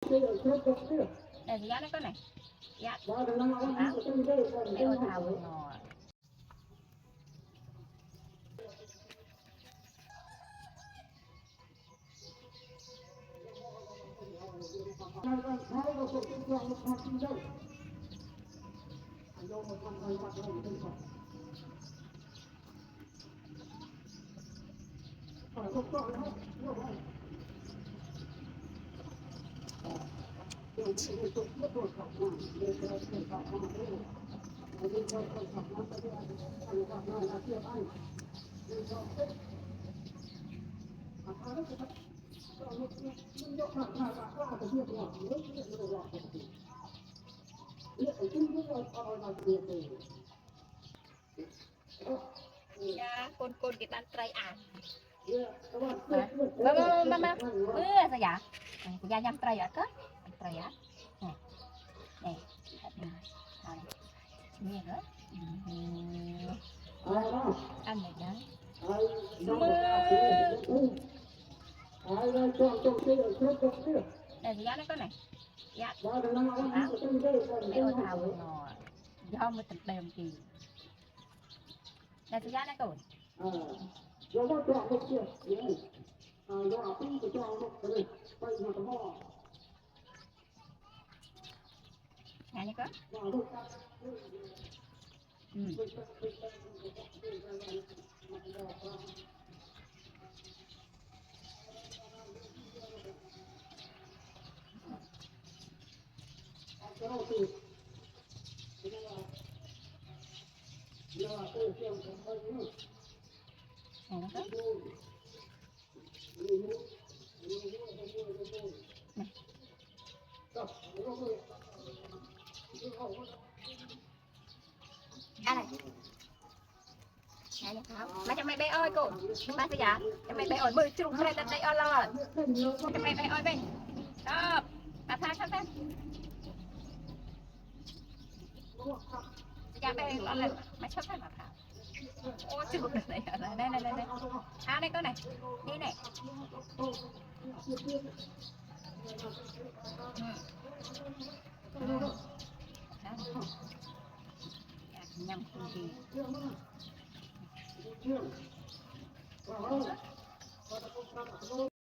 Đây thì giá nó có này. Giá. Đó. Để ôn thảo ngồi. Dạ, con cái bàn tray à. Mama, sao dạ? Dạ nhắm tray à cơ? Tray à? Nè, nè, nữa. Ăn này đó. Đây thì giá nó có này. Dạ. Đó. Để ôn thảo ngồi. Do mới tịch đèm kì. Đây thì giá nó có. Nhà này có. Ăn này. Mà cho mày bé ơi cô. Ba sao dạ? Cho mày bé ơi bơi chung ra đây ơi lo. Cho mày bé ơi bên. Đó. Bà tha sao thế? Dạ bé lo lên. Mày sắp phải mà thả. Ô chứ được này. Đây. À đây có này. Đi này. Nhầm không gì.